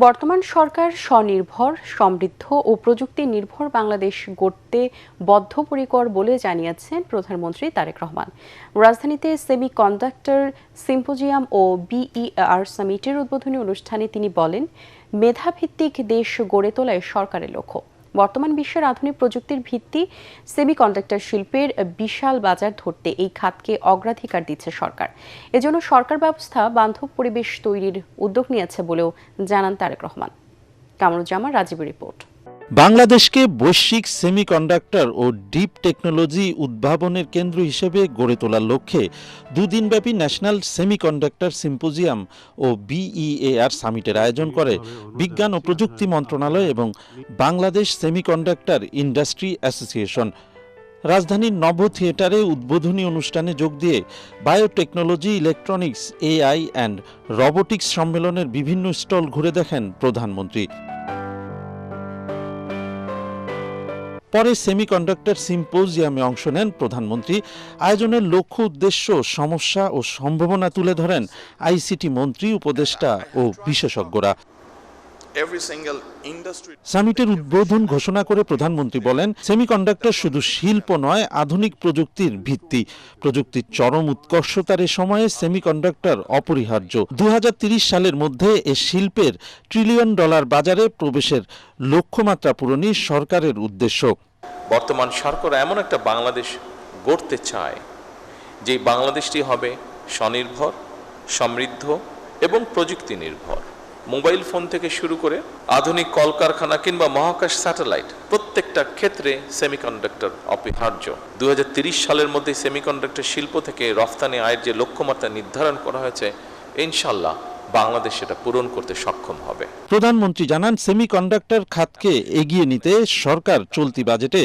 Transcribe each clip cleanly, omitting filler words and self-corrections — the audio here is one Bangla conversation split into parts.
বর্তমান সরকার স্বনির্ভর, সমৃদ্ধ ও প্রযুক্তি নির্ভর বাংলাদেশ গড়তে বদ্ধপরিকর বলে জানিয়েছেন প্রধানমন্ত্রী তারেক রহমান। রাজধানীতে সেমিকন্ডাক্টর সিম্পোজিয়াম ও বিইআর সামিটের উদ্বোধনী অনুষ্ঠানে তিনি বলেন, মেধাভিত্তিক দেশ গড়ে তোলাই সরকারের লক্ষ্য। বর্তমান বিশ্বের আধুনিক প্রযুক্তির ভিত্তি সেমিকন্ডাক্টর শিল্পের বিশাল বাজার ধরতে এই খাতকে অগ্রাধিকার দিচ্ছে সরকার। এজন্য সরকার ব্যবস্থা বান্ধব পরিবেশ তৈরির উদ্যোগ নিয়েছে বলেও জানান তারেক রহমান। কামরুজ্জামান রাজীবের রিপোর্ট। বাংলাদেশকে বৈশ্বিক সেমিকন্ডাক্টর ও ডিপ টেকনোলজি উদ্ভাবনের কেন্দ্র হিসেবে গড়ে তোলার লক্ষ্যে দুদিনব্যাপী ন্যাশনাল সেমিকন্ডাক্টর সিম্পোজিয়াম ও বিইএআর সামিটের আয়োজন করে বিজ্ঞান ও প্রযুক্তি মন্ত্রণালয় এবং বাংলাদেশ সেমিকন্ডাক্টর ইন্ডাস্ট্রি অ্যাসোসিয়েশন। রাজধানীর নভ থিয়েটারে উদ্বোধনী অনুষ্ঠানে যোগ দিয়ে biotechnology, electronics, AI and robotics সম্মেলনের বিভিন্ন স্টল ঘুরে দেখেন প্রধানমন্ত্রী। পরে সেমিকন্ডাক্টর সিম্পোজিয়ামে অংশ নেন প্রধানমন্ত্রী। আয়োজনের লক্ষ্য, উদ্দেশ্য, সমস্যা ও সম্ভাবনা তুলে ধরেন আইসিটি মন্ত্রী, উপদেষ্টা ও বিশেষজ্ঞরা। সামিটের উদ্বোধন ঘোষণা করে প্রধানমন্ত্রী বলেন, সেমিকন্ডাক্টর শুধু শিল্প নয়, আধুনিক প্রযুক্তির ভিত্তি। প্রযুক্তির চরম উৎকর্ষতার এ সময়ে সেমিকন্ডাক্টর অপরিহার্য। 2030 সালের মধ্যে এ শিল্পের $1 ট্রিলিয়ন বাজারে প্রবেশের লক্ষ্যমাত্রা পূরণই সরকারের উদ্দেশ্য। বর্তমান সরকার এমন একটা বাংলাদেশ গড়তে চায় যে বাংলাদেশটি হবে স্বনির্ভর, সমৃদ্ধ এবং প্রযুক্তি নির্ভর। মোবাইল ফোন থেকে শুরু করে আধুনিক কলকারখানা কিংবা মহাকাশ স্যাটেলাইট, প্রত্যেকটা ক্ষেত্রে সেমিকন্ডাক্টর অপরিহার্য। 2030 সালের মধ্যে সেমিকন্ডাক্টর শিল্প থেকে রফতানি আয়ের যে লক্ষ্যমাত্রা নির্ধারণ করা হয়েছে, ইনশাল্লাহ বাংলাদেশ সেটা পূরণ করতে সক্ষম হবে। প্রধানমন্ত্রী জানান, সেমিকন্ডাক্টর খাতকে এগিয়ে নিতে সরকার চলতি বাজেটে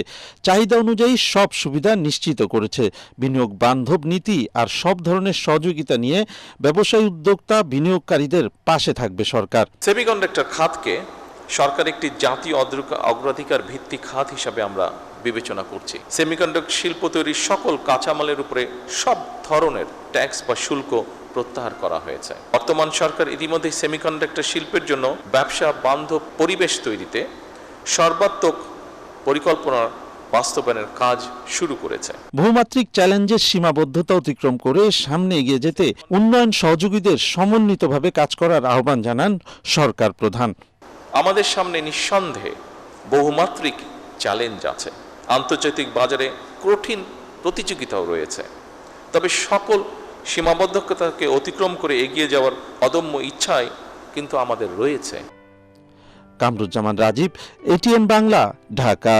চাহিদা অনুযায়ী সব সুবিধা নিশ্চিত করেছে। বিনিয়োগ বান্ধব নীতি আর সব ধরনের সহযোগিতা নিয়ে ব্যবসায়ী, উদ্যোক্তা, বিনিয়োগকারীদের পাশে থাকবে সরকার। সেমিকন্ডাক্টর খাতকে সরকার একটি জাতীয় অগ্রাধিকার ভিত্তিক খাত হিসাবে আমরা বিবেচনা করছি। সেমিকন্ডাক্টর শিল্প তৈরির সকল কাঁচামালের উপরে সব ধরনের ট্যাক্স বা শুল্ক প্রত্যাহার করা হয়েছে। বর্তমান সরকার ইতিমধ্যে সেমিকন্ডাক্টর শিল্পের জন্য ব্যবসা বান্ধব পরিবেশ তৈরিতে সর্বাত্মক পরিকল্পনা বাস্তবায়নের কাজ শুরু করেছে। বহুমাত্রিক চ্যালেঞ্জের সীমাবদ্ধতা অতিক্রম করে সামনে এগিয়ে যেতে উন্নয়ন সহযোগীদের সমন্বিতভাবে কাজ করার আহ্বান জানান সরকার প্রধান। আমাদের সামনে নিঃসন্দেহে বহুমাত্রিক চ্যালেঞ্জ আছে। আন্তর্জাতিক বাজারে কঠিন প্রতিযোগিতাও রয়েছে। তবে সকল সীমাবদ্ধতাকে অতিক্রম করে এগিয়ে যাওয়ার অদম্য ইচ্ছাই কিন্তু আমাদের রয়েছে। কামরুজ্জামান রাজীব, এটিএন বাংলা, ঢাকা।